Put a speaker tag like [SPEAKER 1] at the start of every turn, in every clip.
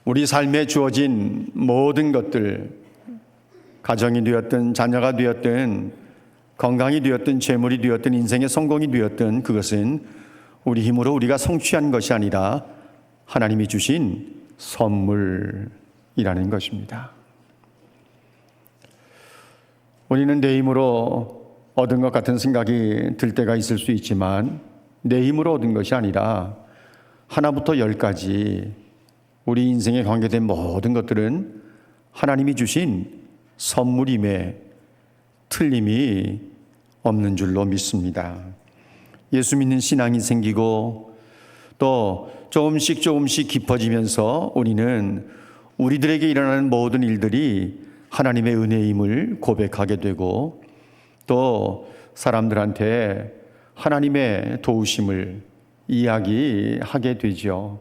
[SPEAKER 1] 우리 삶에 주어진 모든 것들, 가정이 되었든 자녀가 되었든 건강이 되었든 재물이 되었든 인생의 성공이 되었든 그것은 우리 힘으로 우리가 성취한 것이 아니라 하나님이 주신 선물이라는 것입니다. 우리는 내 힘으로 얻은 것 같은 생각이 들 때가 있을 수 있지만 내 힘으로 얻은 것이 아니라 하나부터 열까지 우리 인생에 관계된 모든 것들은 하나님이 주신 선물임에 틀림이 없는 줄로 믿습니다. 예수 믿는 신앙이 생기고 또 조금씩 깊어지면서 우리는 우리들에게 일어나는 모든 일들이 하나님의 은혜임을 고백하게 되고 또 사람들한테 하나님의 도우심을 이야기하게 되죠.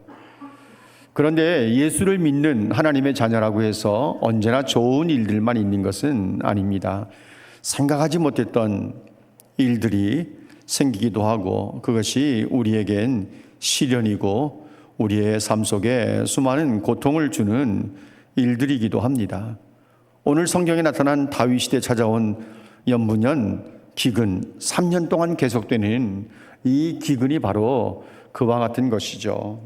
[SPEAKER 1] 그런데 예수를 믿는 하나님의 자녀라고 해서 언제나 좋은 일들만 있는 것은 아닙니다. 생각하지 못했던 일들이 생기기도 하고 그것이 우리에겐 시련이고 우리의 삶 속에 수많은 고통을 주는 일들이기도 합니다. 오늘 성경에 나타난 다윗 시대에 찾아온 연분연 기근, 3년 동안 계속되는 이 기근이 바로 그와 같은 것이죠.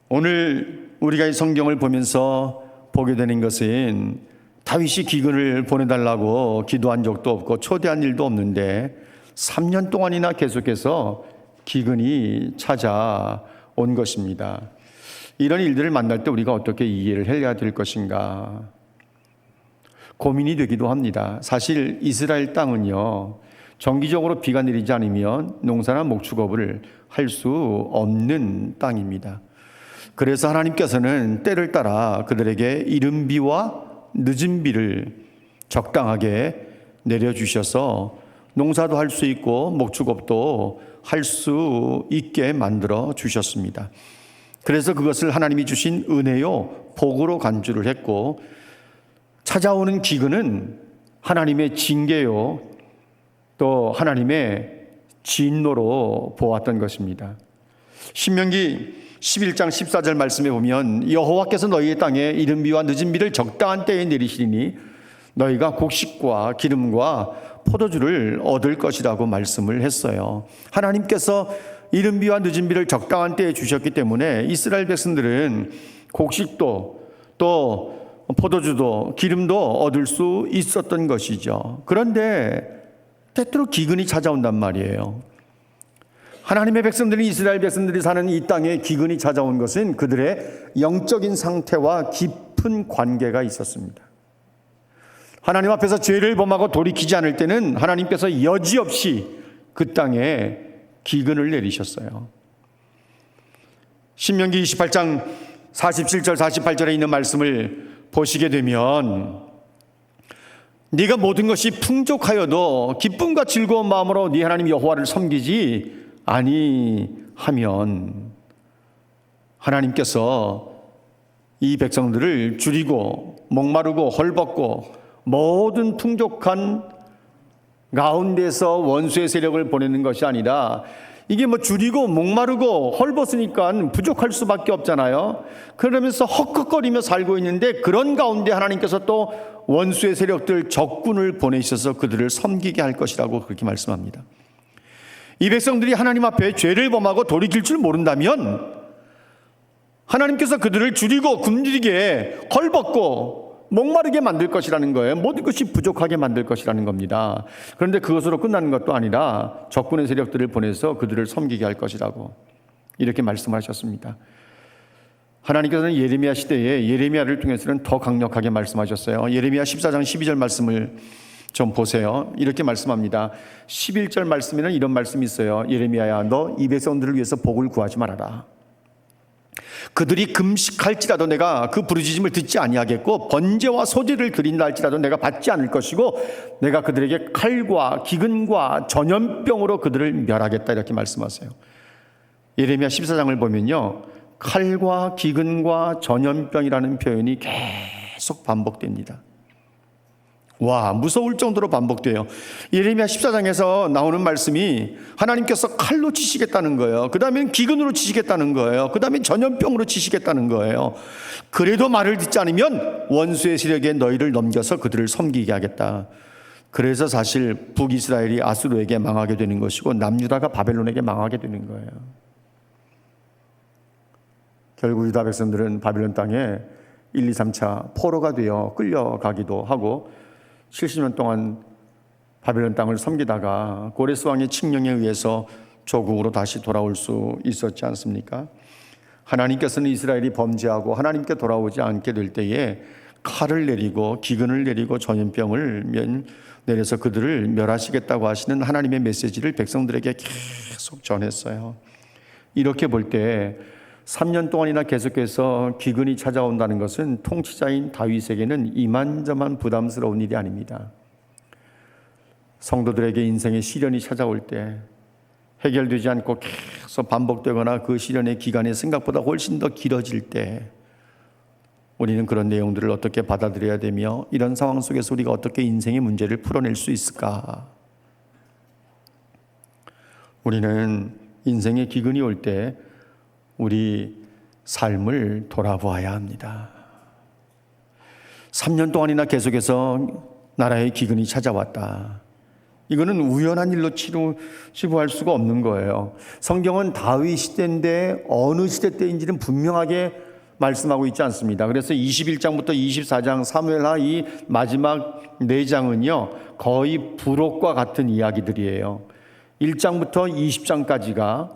[SPEAKER 1] 오늘 우리가 이 성경을 보면서 보게 되는 것은 다윗이 기근을 보내달라고 기도한 적도 없고 초대한 일도 없는데 3년 동안이나 계속해서 기근이 찾아온 것입니다. 이런 일들을 만날 때 우리가 어떻게 이해를 해야 될 것인가 고민이 되기도 합니다. 사실 이스라엘 땅은요, 정기적으로 비가 내리지 않으면 농사나 목축업을 할 수 없는 땅입니다. 그래서 하나님께서는 때를 따라 그들에게 이른 비와 늦은 비를 적당하게 내려주셔서 농사도 할 수 있고 목축업도 할 수 있게 만들어 주셨습니다. 그래서 그것을 하나님이 주신 은혜요, 복으로 간주를 했고 찾아오는 기근은 하나님의 징계요, 또 하나님의 진노로 보았던 것입니다. 신명기 11장 14절 말씀에 보면 여호와께서 너희의 땅에 이른 비와 늦은 비를 적당한 때에 내리시리니 너희가 곡식과 기름과 포도주를 얻을 것이라고 말씀을 했어요. 하나님께서 이른 비와 늦은 비를 적당한 때에 주셨기 때문에 이스라엘 백성들은 곡식도 또 포도주도 기름도 얻을 수 있었던 것이죠. 그런데 때때로 기근이 찾아온단 말이에요. 하나님의 백성들이 이스라엘 백성들이 사는 이 땅에 기근이 찾아온 것은 그들의 영적인 상태와 깊은 관계가 있었습니다. 하나님 앞에서 죄를 범하고 돌이키지 않을 때는 하나님께서 여지없이 그 땅에 기근을 내리셨어요. 신명기 28장 47절 48절에 있는 말씀을 보시게 되면 네가 모든 것이 풍족하여도 기쁨과 즐거운 마음으로 네 하나님 여호와를 섬기지 아니하면 하나님께서 이 백성들을 줄이고 목마르고 헐벗고 모든 풍족한 가운데서 원수의 세력을 보내는 것이 아니라 이게 줄이고 목마르고 헐벗으니까 부족할 수밖에 없잖아요. 그러면서 헉헉거리며 살고 있는데 그런 가운데 하나님께서 또 원수의 세력들 적군을 보내셔서 그들을 섬기게 할 것이라고 그렇게 말씀합니다. 이 백성들이 하나님 앞에 죄를 범하고 돌이킬 줄 모른다면 하나님께서 그들을 줄이고 굶주리게 헐벗고 목마르게 만들 것이라는 거예요. 모든 것이 부족하게 만들 것이라는 겁니다. 그런데 그것으로 끝나는 것도 아니라 적군의 세력들을 보내서 그들을 섬기게 할 것이라고 이렇게 말씀하셨습니다. 하나님께서는 예레미야 시대에 예레미야를 통해서는 더 강력하게 말씀하셨어요. 예레미야 14장 12절 말씀을 좀 보세요. 이렇게 말씀합니다. 11절 말씀에는 이런 말씀이 있어요. 예레미야야, 너 이 백성들을 위해서 복을 구하지 말아라. 그들이 금식할지라도 내가 그 부르짖음을 듣지 아니하겠고 번제와 소제를 드린다 할지라도 내가 받지 않을 것이고 내가 그들에게 칼과 기근과 전염병으로 그들을 멸하겠다 이렇게 말씀하세요. 예레미야 14장을 보면요, 칼과 기근과 전염병이라는 표현이 계속 반복됩니다. 와, 무서울 정도로 반복돼요. 예레미야 14장에서 나오는 말씀이 하나님께서 칼로 치시겠다는 거예요. 그 다음엔 기근으로 치시겠다는 거예요. 그 다음엔 전염병으로 치시겠다는 거예요. 그래도 말을 듣지 않으면 원수의 세력에 너희를 넘겨서 그들을 섬기게 하겠다. 그래서 사실 북이스라엘이 아수르에게 망하게 되는 것이고 남유다가 바벨론에게 망하게 되는 거예요. 결국 유다 백성들은 바벨론 땅에 1, 2, 3차 포로가 되어 끌려가기도 하고 70년 동안 바벨론 땅을 섬기다가 고레스 왕의 칙령에 의해서 조국으로 다시 돌아올 수 있었지 않습니까? 하나님께서는 이스라엘이 범죄하고 하나님께 돌아오지 않게 될 때에 칼을 내리고 기근을 내리고 전염병을 내려서 그들을 멸하시겠다고 하시는 하나님의 메시지를 백성들에게 계속 전했어요. 이렇게 볼 때 3년 동안이나 계속해서 기근이 찾아온다는 것은 통치자인 다윗에게는 이만저만 부담스러운 일이 아닙니다. 성도들에게 인생의 시련이 찾아올 때 해결되지 않고 계속 반복되거나 그 시련의 기간이 생각보다 훨씬 더 길어질 때 우리는 그런 내용들을 어떻게 받아들여야 되며 이런 상황 속에서 우리가 어떻게 인생의 문제를 풀어낼 수 있을까? 우리는 인생의 기근이 올 때 우리 삶을 돌아보아야 합니다. 3년 동안이나 계속해서 나라의 기근이 찾아왔다. 이거는 우연한 일로 치부할 수가 없는 거예요. 성경은 다윗 시대인데 어느 시대 때인지는 분명하게 말씀하고 있지 않습니다. 그래서 21장부터 24장 사무엘하 이 마지막 4장은요 거의 부록과 같은 이야기들이에요. 1장부터 20장까지가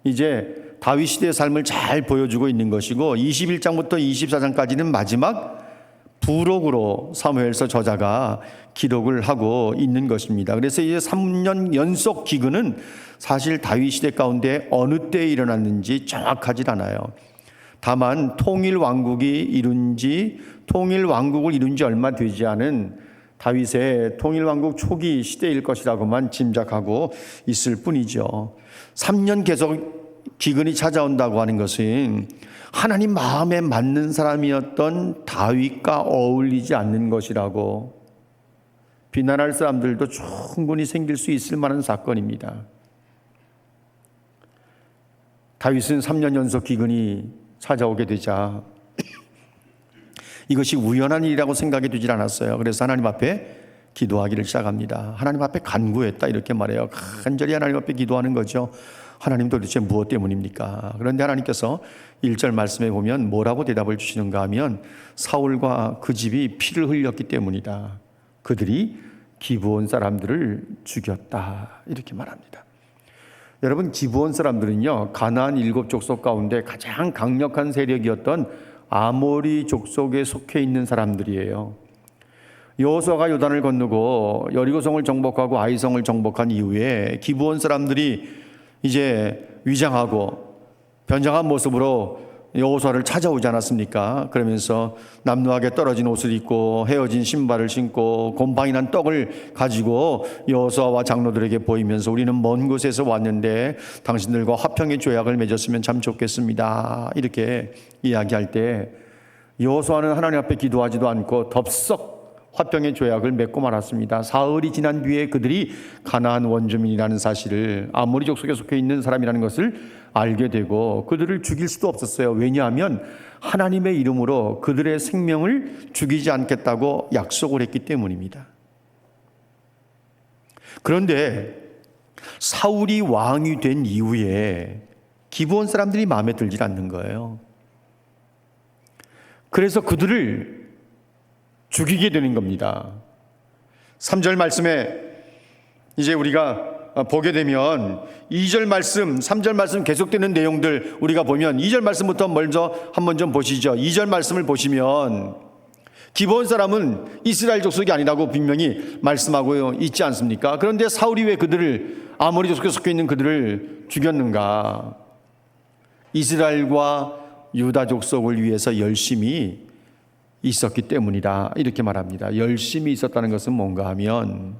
[SPEAKER 1] 이제 다윗 시대의 삶을 잘 보여주고 있는 것이고 21장부터 24장까지는 마지막 부록으로 사무엘서 저자가 기록을 하고 있는 것입니다. 그래서 이제 3년 연속 기근은 사실 다윗 시대 가운데 어느 때에 일어났는지 정확하지 않아요. 다만 통일 왕국을 이룬 지 얼마 되지 않은 다윗의 통일 왕국 초기 시대일 것이라고만 짐작하고 있을 뿐이죠. 3년 계속 기근이 찾아온다고 하는 것은 하나님 마음에 맞는 사람이었던 다윗과 어울리지 않는 것이라고 비난할 사람들도 충분히 생길 수 있을 만한 사건입니다. 다윗은 3년 연속 기근이 찾아오게 되자 이것이 우연한 일이라고 생각이 되질 않았어요. 그래서 하나님 앞에 기도하기를 시작합니다. 하나님 앞에 간구했다 이렇게 말해요. 간절히 하나님 앞에 기도하는 거죠. 하나님 도대체 무엇 때문입니까? 그런데 하나님께서 1절 말씀에 보면 뭐라고 대답을 주시는가 하면 사울과 그 집이 피를 흘렸기 때문이다. 그들이 기브온 사람들을 죽였다 이렇게 말합니다. 여러분 기브온 사람들은요 가나안 7족속 가운데 가장 강력한 세력이었던 아모리 족속에 속해 있는 사람들이에요. 여호수아가 요단을 건너고 여리고성을 정복하고 아이성을 정복한 이후에 기브온 사람들이 이제 위장하고 변장한 모습으로 여호수아를 찾아오지 않았습니까? 그러면서 남루하게 떨어진 옷을 입고 헤어진 신발을 신고 곰팡이 난 떡을 가지고 여호수아와 장로들에게 보이면서 우리는 먼 곳에서 왔는데 당신들과 화평의 조약을 맺었으면 참 좋겠습니다. 이렇게 이야기할 때 여호수아는 하나님 앞에 기도하지도 않고 덥석 화평의 조약을 맺고 말았습니다. 사흘이 지난 뒤에 그들이 가나안 원주민이라는 사실을 아모리 족속에 속해 있는 사람이라는 것을 알게 되고 그들을 죽일 수도 없었어요. 왜냐하면 하나님의 이름으로 그들의 생명을 죽이지 않겠다고 약속을 했기 때문입니다. 그런데 사울이 왕이 된 이후에 기브온 사람들이 마음에 들지 않는 거예요. 그래서 그들을 죽이게 되는 겁니다. 3절 말씀에 이제 우리가 보게 되면 2절 말씀, 3절 말씀 계속되는 내용들 우리가 보면 2절 말씀부터 먼저 한번 좀 보시죠. 2절 말씀을 보시면 기브온 사람은 이스라엘 족속이 아니라고 분명히 말씀하고 있지 않습니까? 그런데 사울이 왜 그들을 아모리 족속에 속해 있는 그들을 죽였는가? 이스라엘과 유다 족속을 위해서 열심히 있었기 때문이다 이렇게 말합니다. 열심히 있었다는 것은 뭔가 하면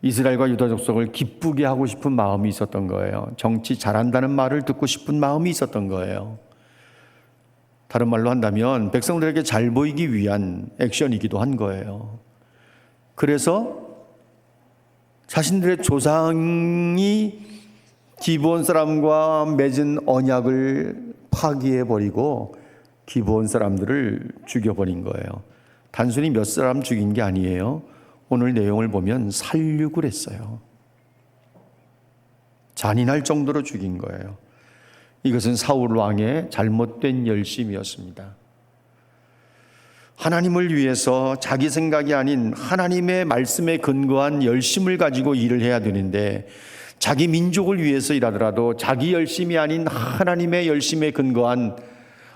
[SPEAKER 1] 이스라엘과 유다 족속을 기쁘게 하고 싶은 마음이 있었던 거예요. 정치 잘한다는 말을 듣고 싶은 마음이 있었던 거예요. 다른 말로 한다면 백성들에게 잘 보이기 위한 액션이기도 한 거예요. 그래서 자신들의 조상이 기브온 사람과 맺은 언약을 파기해버리고 기브온 사람들을 죽여버린 거예요. 단순히 몇 사람 죽인 게 아니에요. 오늘 내용을 보면 살육을 했어요. 잔인할 정도로 죽인 거예요. 이것은 사울 왕의 잘못된 열심이었습니다. 하나님을 위해서 자기 생각이 아닌 하나님의 말씀에 근거한 열심을 가지고 일을 해야 되는데, 자기 민족을 위해서 일하더라도 자기 열심이 아닌 하나님의 열심에 근거한,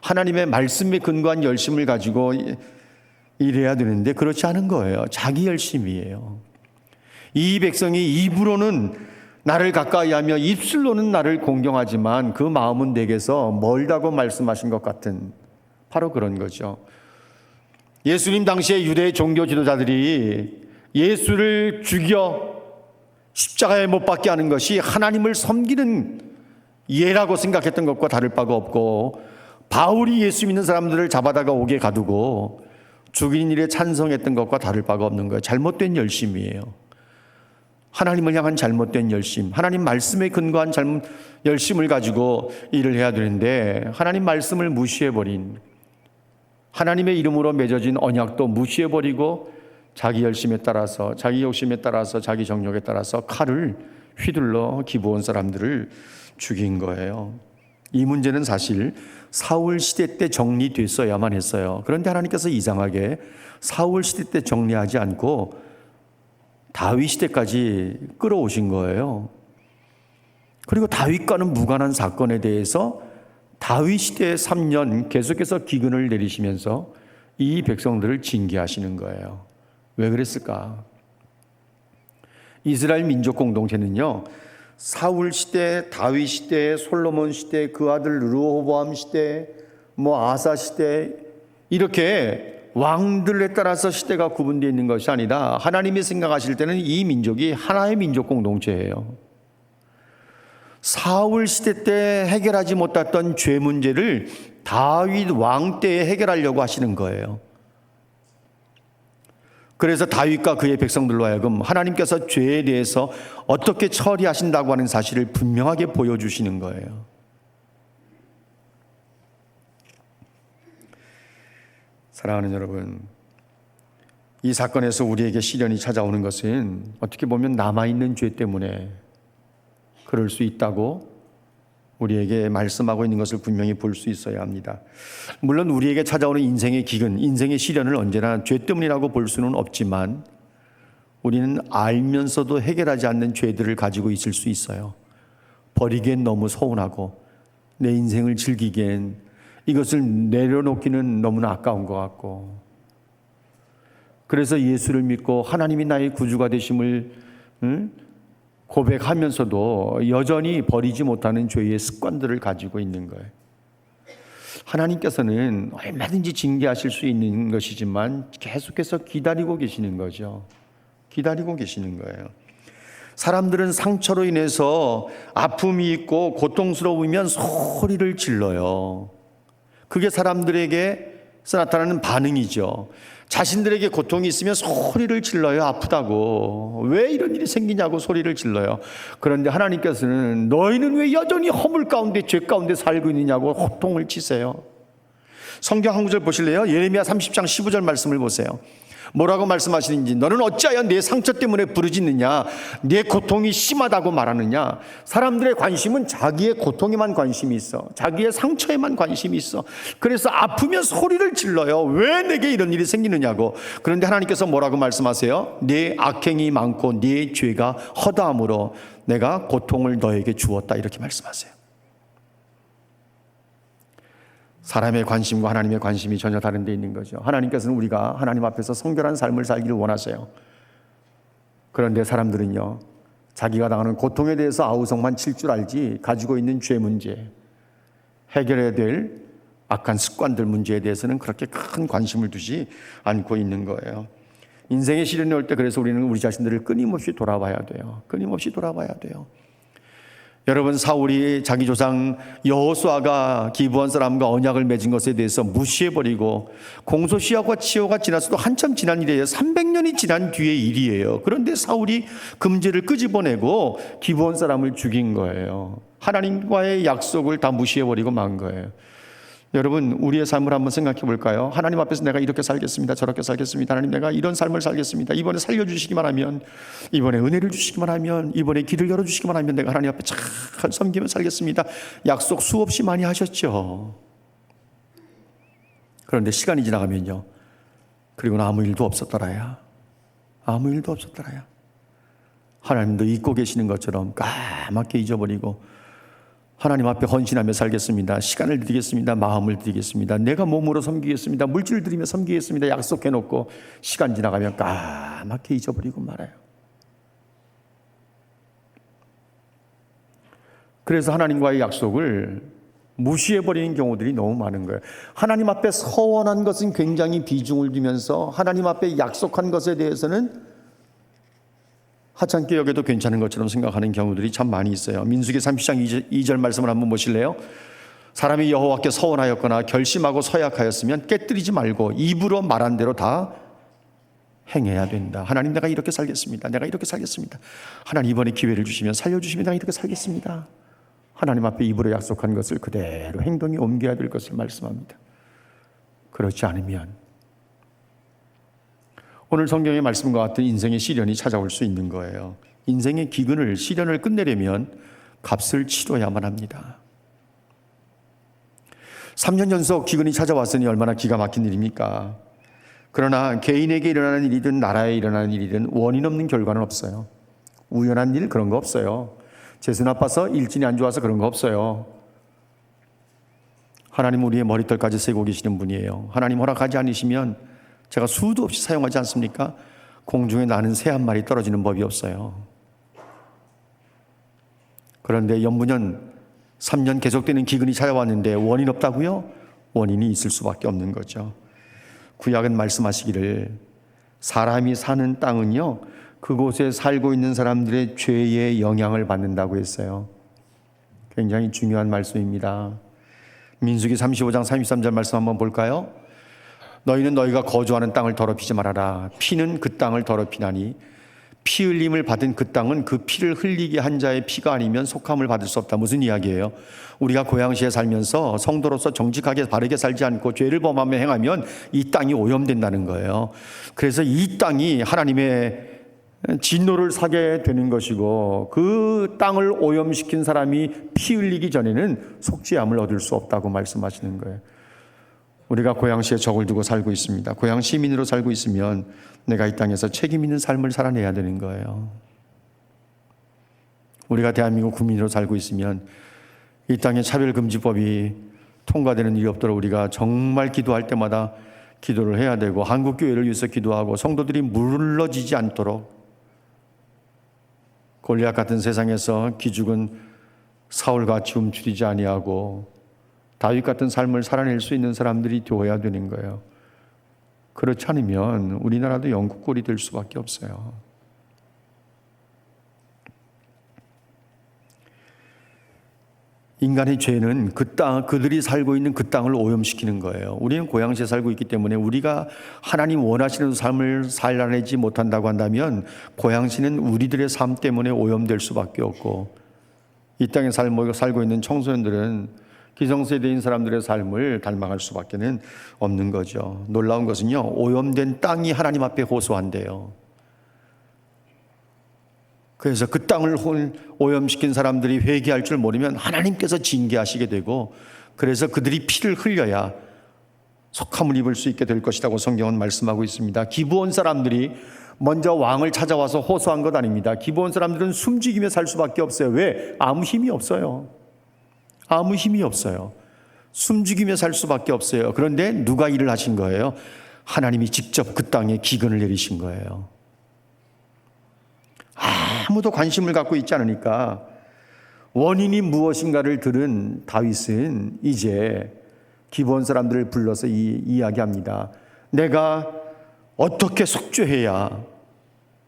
[SPEAKER 1] 하나님의 말씀에 근거한 열심을 가지고 일해야 되는데 그렇지 않은 거예요. 자기 열심이에요. 이 백성이 입으로는 나를 가까이 하며 입술로는 나를 공경하지만 그 마음은 내게서 멀다고 말씀하신 것 같은, 바로 그런 거죠. 예수님 당시에 유대 종교 지도자들이 예수를 죽여 십자가에 못 박게 하는 것이 하나님을 섬기는 예라고 생각했던 것과 다를 바가 없고, 바울이 예수 믿는 사람들을 잡아다가 옥에 가두고 죽인 일에 찬성했던 것과 다를 바가 없는 거예요. 잘못된 열심이에요. 하나님을 향한 잘못된 열심, 하나님 말씀에 근거한 열심을 가지고 일을 해야 되는데, 하나님 말씀을 무시해버린, 하나님의 이름으로 맺어진 언약도 무시해버리고 자기 열심에 따라서, 자기 욕심에 따라서, 자기 정욕에 따라서 칼을 휘둘러 기브온 사람들을 죽인 거예요. 이 문제는 사실 사울 시대 때 정리됐어야만 했어요. 그런데 하나님께서 이상하게 사울 시대 때 정리하지 않고 다윗 시대까지 끌어오신 거예요. 그리고 다윗과는 무관한 사건에 대해서 다윗 시대에 3년 계속해서 기근을 내리시면서 이 백성들을 징계하시는 거예요. 왜 그랬을까? 이스라엘 민족 공동체는요, 사울 시대, 다윗 시대, 솔로몬 시대, 그 아들 르호보암 시대, 아사 시대, 이렇게 왕들에 따라서 시대가 구분되어 있는 것이 아니라 하나님이 생각하실 때는 이 민족이 하나의 민족 공동체예요. 사울 시대 때 해결하지 못했던 죄 문제를 다윗 왕 때에 해결하려고 하시는 거예요. 그래서 다윗과 그의 백성들로 하여금 하나님께서 죄에 대해서 어떻게 처리하신다고 하는 사실을 분명하게 보여주시는 거예요. 사랑하는 여러분, 이 사건에서 우리에게 시련이 찾아오는 것은 어떻게 보면 남아있는 죄 때문에 그럴 수 있다고 우리에게 말씀하고 있는 것을 분명히 볼 수 있어야 합니다. 물론 우리에게 찾아오는 인생의 기근, 인생의 시련을 언제나 죄 때문이라고 볼 수는 없지만, 우리는 알면서도 해결하지 않는 죄들을 가지고 있을 수 있어요. 버리기엔 너무 서운하고 내 인생을 즐기기엔 이것을 내려놓기는 너무나 아까운 것 같고, 그래서 예수를 믿고 하나님이 나의 구주가 되심을 고백하면서도 여전히 버리지 못하는 죄의 습관들을 가지고 있는 거예요. 하나님께서는 얼마든지 징계하실 수 있는 것이지만 계속해서 기다리고 계시는 거죠. 기다리고 계시는 거예요. 사람들은 상처로 인해서 아픔이 있고 고통스러우면 소리를 질러요. 그게 사람들에게서 나타나는 반응이죠. 자신들에게 고통이 있으면 소리를 질러요. 아프다고. 왜 이런 일이 생기냐고 소리를 질러요. 그런데 하나님께서는 너희는 왜 여전히 허물 가운데, 죄 가운데 살고 있느냐고 호통을 치세요. 성경 한 구절 보실래요? 예레미야 30장 15절 말씀을 보세요. 뭐라고 말씀하시는지. 너는 어찌하여 내 상처 때문에 부르짖느냐, 내 고통이 심하다고 말하느냐. 사람들의 관심은 자기의 고통에만 관심이 있어, 자기의 상처에만 관심이 있어. 그래서 아프면 소리를 질러요. 왜 내게 이런 일이 생기느냐고. 그런데 하나님께서 뭐라고 말씀하세요? 내 악행이 많고 내 죄가 허다함으로 내가 고통을 너에게 주었다, 이렇게 말씀하세요. 사람의 관심과 하나님의 관심이 전혀 다른 데 있는 거죠. 하나님께서는 우리가 하나님 앞에서 성결한 삶을 살기를 원하세요. 그런데 사람들은요, 자기가 당하는 고통에 대해서 아우성만 칠 줄 알지 가지고 있는 죄 문제, 해결해야 될 악한 습관들 문제에 대해서는 그렇게 큰 관심을 두지 않고 있는 거예요. 인생의 시련이 올 때 그래서 우리는 우리 자신들을 끊임없이 돌아봐야 돼요. 끊임없이 돌아봐야 돼요. 여러분, 사울이 자기 조상 여호수아가 기브온 사람과 언약을 맺은 것에 대해서 무시해버리고 공소시효가 치효가 지났어도 한참 지난 일이에요. 300년이 지난 뒤의 일이에요. 그런데 사울이 금제를 끄집어내고 기브온 사람을 죽인 거예요. 하나님과의 약속을 다 무시해버리고 만 거예요. 여러분, 우리의 삶을 한번 생각해 볼까요? 하나님 앞에서 내가 이렇게 살겠습니다. 저렇게 살겠습니다. 하나님, 내가 이런 삶을 살겠습니다. 이번에 살려주시기만 하면, 이번에 은혜를 주시기만 하면, 이번에 길을 열어주시기만 하면 내가 하나님 앞에 잘 섬기며 살겠습니다. 약속 수없이 많이 하셨죠. 그런데 시간이 지나가면요, 그리고는 아무 일도 없었더라야. 아무 일도 없었더라야. 하나님도 잊고 계시는 것처럼 까맣게 잊어버리고, 하나님 앞에 헌신하며 살겠습니다. 시간을 드리겠습니다. 마음을 드리겠습니다. 내가 몸으로 섬기겠습니다. 물질을 드리며 섬기겠습니다. 약속해놓고 시간 지나가면 까맣게 잊어버리고 말아요. 그래서 하나님과의 약속을 무시해버리는 경우들이 너무 많은 거예요. 하나님 앞에 서원한 것은 굉장히 비중을 두면서 하나님 앞에 약속한 것에 대해서는 하찮게 여겨도 괜찮은 것처럼 생각하는 경우들이 참 많이 있어요. 민수기 30장 2절 말씀을 한번 보실래요? 사람이 여호와께 서원하였거나 결심하고 서약하였으면 깨뜨리지 말고 입으로 말한 대로 다 행해야 된다. 하나님, 내가 이렇게 살겠습니다. 내가 이렇게 살겠습니다. 하나님, 이번에 기회를 주시면 살려주시면 내가 이렇게 살겠습니다. 하나님 앞에 입으로 약속한 것을 그대로 행동에 옮겨야 될 것을 말씀합니다. 그렇지 않으면 오늘 성경의 말씀과 같은 인생의 시련이 찾아올 수 있는 거예요. 인생의 기근을, 시련을 끝내려면 값을 치러야만 합니다. 3년 연속 기근이 찾아왔으니 얼마나 기가 막힌 일입니까? 그러나 개인에게 일어나는 일이든 나라에 일어나는 일이든 원인 없는 결과는 없어요. 우연한 일, 그런 거 없어요. 재수 나빠서 일진이 안 좋아서 그런 거 없어요. 하나님 우리의 머리털까지 세고 계시는 분이에요. 하나님 허락하지 않으시면 제가 수도 없이 사용하지 않습니까? 공중에 나는 새 한 마리 떨어지는 법이 없어요. 그런데 연분년 3년 계속되는 기근이 찾아왔는데 원인 없다고요? 원인이 있을 수밖에 없는 거죠. 구약은 말씀하시기를 사람이 사는 땅은요, 그곳에 살고 있는 사람들의 죄의 영향을 받는다고 했어요. 굉장히 중요한 말씀입니다. 민수기 35장 33절 말씀 한번 볼까요? 너희는 너희가 거주하는 땅을 더럽히지 말아라. 피는 그 땅을 더럽히나니 피 흘림을 받은 그 땅은 그 피를 흘리게 한 자의 피가 아니면 속함을 받을 수 없다. 무슨 이야기예요? 우리가 고향시에 살면서 성도로서 정직하게 바르게 살지 않고 죄를 범하며 행하면 이 땅이 오염된다는 거예요. 그래서 이 땅이 하나님의 진노를 사게 되는 것이고, 그 땅을 오염시킨 사람이 피 흘리기 전에는 속죄함을 얻을 수 없다고 말씀하시는 거예요. 우리가 고향시에 적을 두고 살고 있습니다. 고향 시민으로 살고 있으면 내가 이 땅에서 책임 있는 삶을 살아내야 되는 거예요. 우리가 대한민국 국민으로 살고 있으면 이 땅에 차별금지법이 통과되는 일이 없도록 우리가 정말 기도할 때마다 기도를 해야 되고, 한국교회를 위해서 기도하고, 성도들이 물러지지 않도록 골리앗 같은 세상에서 기죽은 사울같이 움츠리지 아니하고 다윗 같은 삶을 살아낼 수 있는 사람들이 되어야 되는 거예요. 그렇지 않으면 우리나라도 영국 꼴이 될 수밖에 없어요. 인간의 죄는 그들이 살고 있는 그 땅을 오염시키는 거예요. 우리는 고향시에 살고 있기 때문에 우리가 하나님 원하시는 삶을 살아내지 못한다고 한다면 고향시는 우리들의 삶 때문에 오염될 수밖에 없고, 이 땅에 살고 있는 청소년들은 기성세대인 사람들의 삶을 닮아갈 수밖에 없는 거죠. 놀라운 것은요, 오염된 땅이 하나님 앞에 호소한대요. 그래서 그 땅을 오염시킨 사람들이 회개할 줄 모르면 하나님께서 징계하시게 되고, 그래서 그들이 피를 흘려야 속함을 입을 수 있게 될 것이라고 성경은 말씀하고 있습니다. 기브온 사람들이 먼저 왕을 찾아와서 호소한 것 아닙니다. 기브온 사람들은 숨죽이며 살 수밖에 없어요. 왜? 아무 힘이 없어요. 아무 힘이 없어요. 숨죽이며 살 수밖에 없어요. 그런데 누가 일을 하신 거예요? 하나님이 직접 그 땅에 기근을 내리신 거예요. 아무도 관심을 갖고 있지 않으니까 원인이 무엇인가를 들은 다윗은 이제 기브온 사람들을 불러서 이야기합니다. 내가 어떻게 속죄해야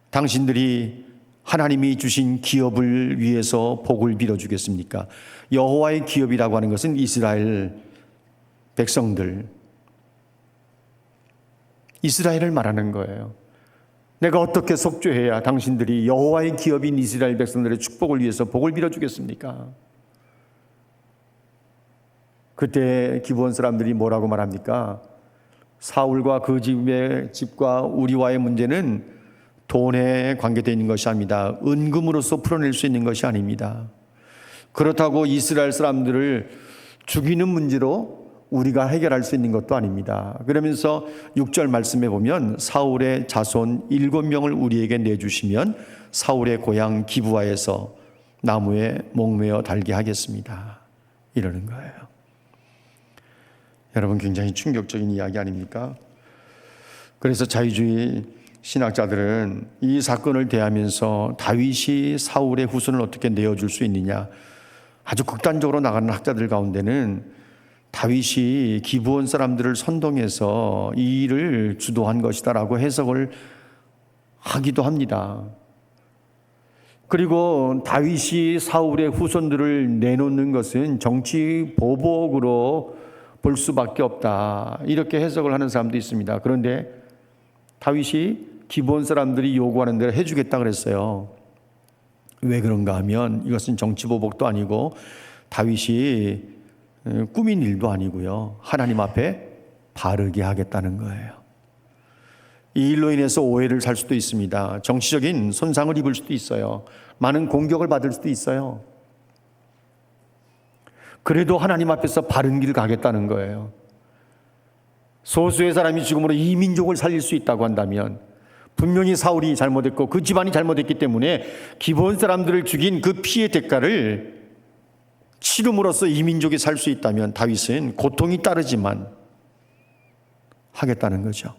[SPEAKER 1] 당신들이 하나님이 주신 기업을 위해서 복을 빌어주겠습니까? 여호와의 기업이라고 하는 것은 이스라엘 백성들, 이스라엘을 말하는 거예요. 내가 어떻게 속죄해야 당신들이 여호와의 기업인 이스라엘 백성들의 축복을 위해서 복을 빌어주겠습니까? 그때 기브온 사람들이 뭐라고 말합니까? 사울과 그 집과 우리와의 문제는 돈에 관계되어 있는 것이 아닙니다. 은금으로서 풀어낼 수 있는 것이 아닙니다. 그렇다고 이스라엘 사람들을 죽이는 문제로 우리가 해결할 수 있는 것도 아닙니다. 그러면서 6절 말씀에 보면 사울의 자손 7명을 우리에게 내주시면 사울의 고향 기브아에서 나무에 목매어 달게 하겠습니다. 이러는 거예요. 여러분, 굉장히 충격적인 이야기 아닙니까? 그래서 자유주의 신학자들은 이 사건을 대하면서 다윗이 사울의 후손을 어떻게 내어줄 수 있느냐, 아주 극단적으로 나가는 학자들 가운데는 다윗이 기브온 사람들을 선동해서 이 일을 주도한 것이다라고 해석을 하기도 합니다. 그리고 다윗이 사울의 후손들을 내놓는 것은 정치 보복으로 볼 수밖에 없다, 이렇게 해석을 하는 사람도 있습니다. 그런데 다윗이 기브온 사람들이 요구하는 대로 해주겠다 그랬어요. 왜 그런가 하면 이것은 정치 보복도 아니고 다윗이 꾸민 일도 아니고요, 하나님 앞에 바르게 하겠다는 거예요. 이 일로 인해서 오해를 살 수도 있습니다. 정치적인 손상을 입을 수도 있어요. 많은 공격을 받을 수도 있어요. 그래도 하나님 앞에서 바른 길 가겠다는 거예요. 소수의 사람이 죽음으로 이 민족을 살릴 수 있다고 한다면 분명히 사울이 잘못했고 그 집안이 잘못했기 때문에 기브온 사람들을 죽인 그 피의 대가를 치름으로써 이 민족이 살 수 있다면 다윗은 고통이 따르지만 하겠다는 거죠.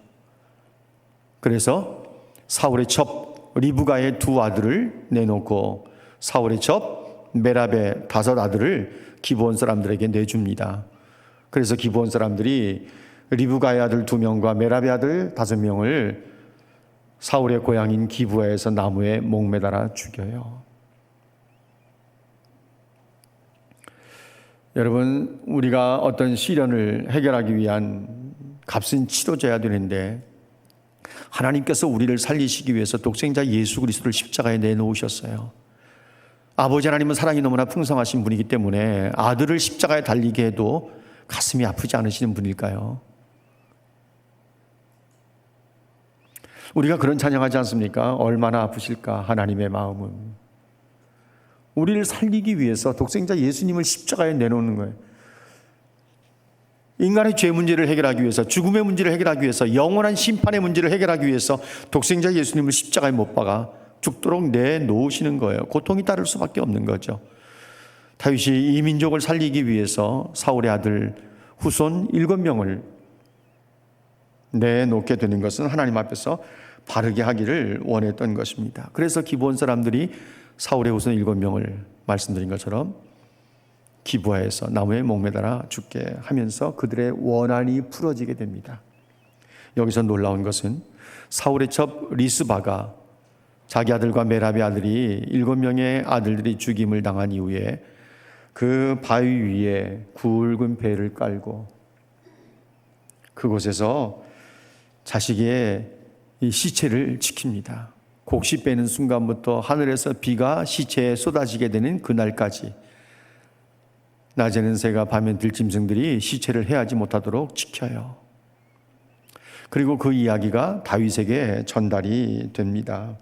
[SPEAKER 1] 그래서 사울의 첩 리브가의 2 아들을 내놓고 사울의 첩 메랍의 5 아들을 기브온 사람들에게 내줍니다. 그래서 기브온 사람들이 리브가의 아들 2명과 메랍의 아들 5명을 사울의 고향인 기브아에서 나무에 목매달아 죽여요. 여러분, 우리가 어떤 시련을 해결하기 위한 값은 치러져야 되는데 하나님께서 우리를 살리시기 위해서 독생자 예수 그리스도를 십자가에 내놓으셨어요. 아버지 하나님은 사랑이 너무나 풍성하신 분이기 때문에 아들을 십자가에 달리게 해도 가슴이 아프지 않으시는 분일까요? 우리가 그런 찬양하지 않습니까? 얼마나 아프실까 하나님의 마음은. 우리를 살리기 위해서 독생자 예수님을 십자가에 내놓는 거예요. 인간의 죄 문제를 해결하기 위해서, 죽음의 문제를 해결하기 위해서, 영원한 심판의 문제를 해결하기 위해서 독생자 예수님을 십자가에 못 박아 죽도록 내놓으시는 거예요. 고통이 따를 수밖에 없는 거죠. 다윗이 이 민족을 살리기 위해서 사울의 아들 후손 7명을 내놓게 되는 것은 하나님 앞에서 바르게 하기를 원했던 것입니다. 그래서 기브온 사람들이 사울의 후손 7명을 말씀드린 것처럼 기브아에서 나무에 목매달아 죽게 하면서 그들의 원한이 풀어지게 됩니다. 여기서 놀라운 것은 사울의 첩 리스바가 자기 아들과 메랍의 아들이 7명의 아들들이 죽임을 당한 이후에 그 바위 위에 굵은 배를 깔고 그곳에서 자식의 이 시체를 지킵니다. 곡식 빼는 순간부터 하늘에서 비가 시체에 쏟아지게 되는 그날까지 낮에는 새가 밤엔 들짐승들이 시체를 해하지 못하도록 지켜요. 그리고 그 이야기가 다윗에게 전달이 됩니다.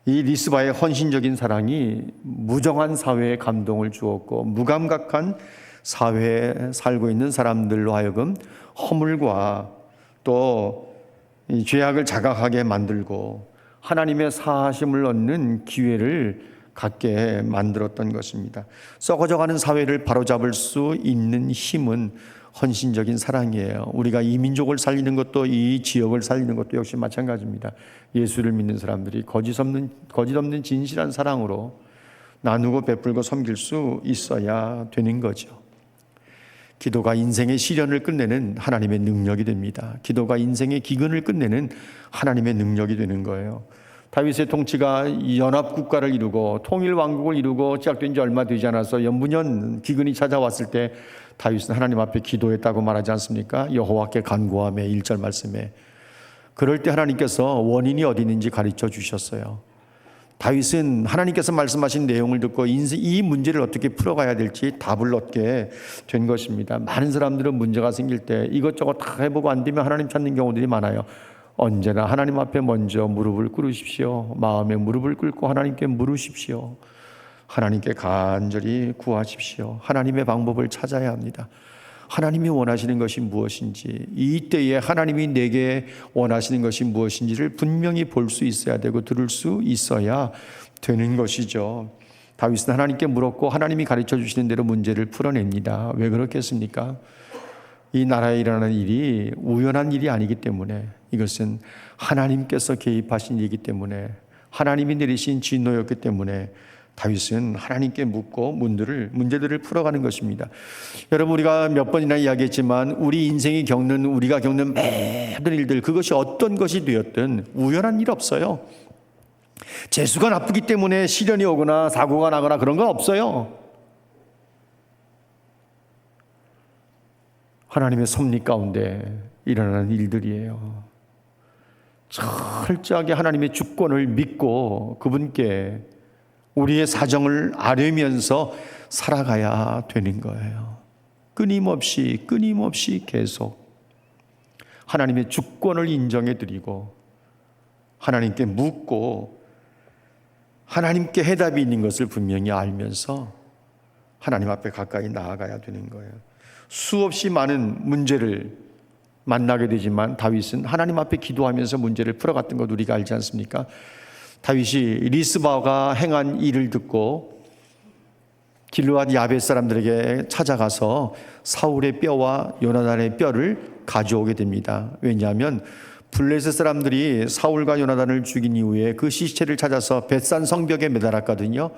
[SPEAKER 1] 이 리스바의 헌신적인 사랑이 무정한 사회에 감동을 주었고 무감각한 사회에 살고 있는 사람들로 하여금 허물과 또 이 죄악을 자각하게 만들고 하나님의 사하심을 얻는 기회를 갖게 만들었던 것입니다. 썩어져가는 사회를 바로잡을 수 있는 힘은 헌신적인 사랑이에요. 우리가 이 민족을 살리는 것도 이 지역을 살리는 것도 역시 마찬가지입니다. 예수를 믿는 사람들이 거짓 없는 진실한 사랑으로 나누고 베풀고 섬길 수 있어야 되는 거죠. 기도가 인생의 시련을 끝내는 하나님의 능력이 됩니다. 기도가 인생의 기근을 끝내는 하나님의 능력이 되는 거예요. 다윗의 통치가 연합 국가를 이루고 통일 왕국을 이루고 시작된 지 얼마 되지 않아서 연분연 기근이 찾아왔을 때 다윗은 하나님 앞에 기도했다고 말하지 않습니까? 여호와께 간구하며 1절 말씀에. 그럴 때 하나님께서 원인이 어디 있는지 가르쳐 주셨어요. 다윗은 하나님께서 말씀하신 내용을 듣고 이 문제를 어떻게 풀어가야 될지 답을 얻게 된 것입니다. 많은 사람들은 문제가 생길 때 이것저것 다 해보고 안 되면 하나님 찾는 경우들이 많아요. 언제나 하나님 앞에 먼저 무릎을 꿇으십시오. 마음에 무릎을 꿇고 하나님께 물으십시오. 하나님께 간절히 구하십시오. 하나님의 방법을 찾아야 합니다. 하나님이 원하시는 것이 무엇인지, 이때에 하나님이 내게 원하시는 것이 무엇인지를 분명히 볼 수 있어야 되고 들을 수 있어야 되는 것이죠. 다윗은 하나님께 물었고 하나님이 가르쳐 주시는 대로 문제를 풀어냅니다. 왜 그렇겠습니까? 이 나라에 일어나는 일이 우연한 일이 아니기 때문에, 이것은 하나님께서 개입하신 일이기 때문에, 하나님이 내리신 진노였기 때문에 다윗은 하나님께 묻고 문제들을 풀어가는 것입니다. 여러분, 우리가 몇 번이나 이야기했지만 우리 인생이 우리가 겪는 모든 일들, 그것이 어떤 것이 되었든 우연한 일 없어요. 재수가 나쁘기 때문에 시련이 오거나 사고가 나거나 그런 건 없어요. 하나님의 섭리 가운데 일어나는 일들이에요. 철저하게 하나님의 주권을 믿고 그분께 우리의 사정을 아뢰면서 살아가야 되는 거예요. 끊임없이 계속 하나님의 주권을 인정해 드리고 하나님께 묻고 하나님께 해답이 있는 것을 분명히 알면서 하나님 앞에 가까이 나아가야 되는 거예요. 수없이 많은 문제를 만나게 되지만 다윗은 하나님 앞에 기도하면서 문제를 풀어갔던 것 우리가 알지 않습니까? 다윗이 리스바가 행한 일을 듣고 길르앗 야벳 사람들에게 찾아가서 사울의 뼈와 요나단의 뼈를 가져오게 됩니다. 왜냐하면 블레셋 사람들이 사울과 요나단을 죽인 이후에 그 시체를 찾아서 벳산 성벽에 매달았거든요.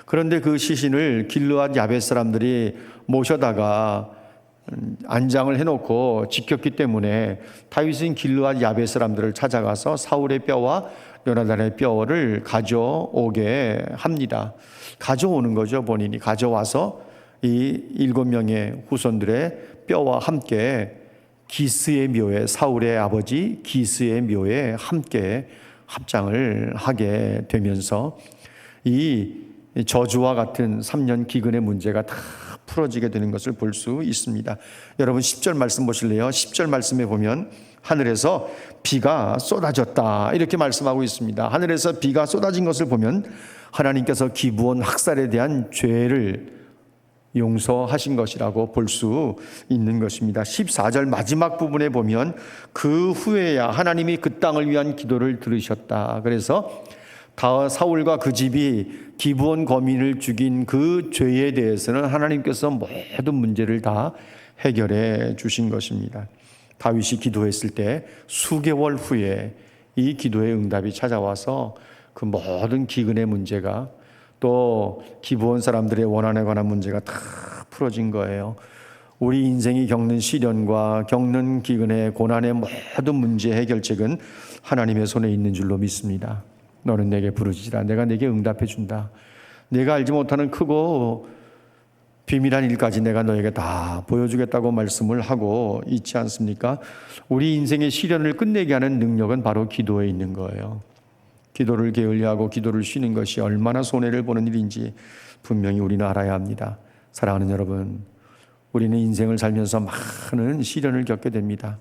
[SPEAKER 1] 그런데 그 시신을 길르앗 야벳 사람들이 모셔다가 안장을 해놓고 지켰기 때문에 다윗은 길르앗 야벳 사람들을 찾아가서 사울의 뼈와 요나단의 뼈를 가져오게 합니다. 가져오는 거죠. 본인이 가져와서 이 7명의 후손들의 뼈와 함께 기스의 묘에, 사울의 아버지 기스의 묘에 함께 합장을 하게 되면서 이 저주와 같은 3년 기근의 문제가 다 풀어지게 되는 것을 볼 수 있습니다. 여러분 10절 말씀 보실래요? 10절 말씀에 보면 하늘에서 비가 쏟아졌다 이렇게 말씀하고 있습니다. 하늘에서 비가 쏟아진 것을 보면 하나님께서 기브온 학살에 대한 죄를 용서하신 것이라고 볼 수 있는 것입니다. 14절 마지막 부분에 보면 그 후에야 하나님이 그 땅을 위한 기도를 들으셨다. 그래서 사울과 그 집이 기브온 거민을 죽인 그 죄에 대해서는 하나님께서 모든 문제를 다 해결해 주신 것입니다. 다윗이 기도했을 때 수개월 후에 이 기도의 응답이 찾아와서 그 모든 기근의 문제가 또 기브온 사람들의 원한에 관한 문제가 다 풀어진 거예요. 우리 인생이 겪는 시련과 겪는 기근의 고난의 모든 문제 해결책은 하나님의 손에 있는 줄로 믿습니다. 너는 내게 부르짖으라 내가 내게 응답해 준다. 내가 알지 못하는 크고 비밀한 일까지 내가 너에게 다 보여주겠다고 말씀을 하고 있지 않습니까? 우리 인생의 시련을 끝내게 하는 능력은 바로 기도에 있는 거예요. 기도를 게을리하고 기도를 쉬는 것이 얼마나 손해를 보는 일인지 분명히 우리는 알아야 합니다. 사랑하는 여러분, 우리는 인생을 살면서 많은 시련을 겪게 됩니다.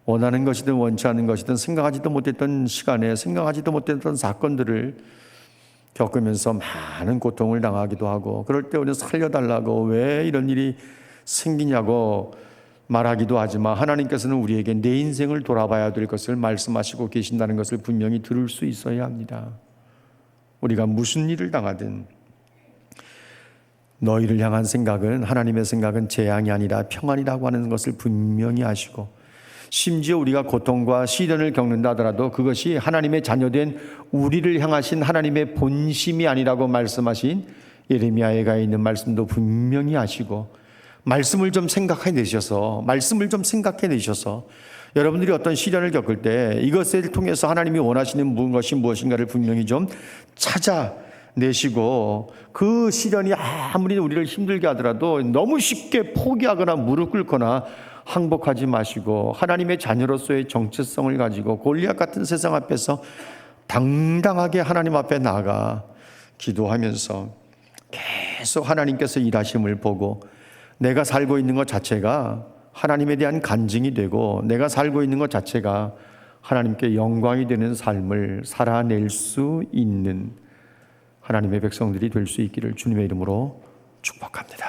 [SPEAKER 1] 원하는 것이든 원치 않는 것이든 생각하지도 못했던 시간에 생각하지도 못했던 사건들을 겪으면서 많은 고통을 당하기도 하고, 그럴 때 우리는 살려달라고 왜 이런 일이 생기냐고 말하기도 하지만 하나님께서는 우리에게 내 인생을 돌아봐야 될 것을 말씀하시고 계신다는 것을 분명히 들을 수 있어야 합니다. 우리가 무슨 일을 당하든 너희를 향한 생각은, 하나님의 생각은 재앙이 아니라 평안이라고 하는 것을 분명히 아시고, 심지어 우리가 고통과 시련을 겪는다 하더라도 그것이 하나님의 자녀된 우리를 향하신 하나님의 본심이 아니라고 말씀하신 예레미야에 가 있는 말씀도 분명히 아시고, 말씀을 좀 생각해 내셔서 여러분들이 어떤 시련을 겪을 때 이것을 통해서 하나님이 원하시는 것이 무엇인가를 분명히 좀 찾아내시고, 그 시련이 아무리 우리를 힘들게 하더라도 너무 쉽게 포기하거나 무릎 꿇거나 항복하지 마시고, 하나님의 자녀로서의 정체성을 가지고 골리앗 같은 세상 앞에서 당당하게 하나님 앞에 나가 기도하면서 계속 하나님께서 일하심을 보고, 내가 살고 있는 것 자체가 하나님에 대한 간증이 되고, 내가 살고 있는 것 자체가 하나님께 영광이 되는 삶을 살아낼 수 있는 하나님의 백성들이 될 수 있기를 주님의 이름으로 축복합니다.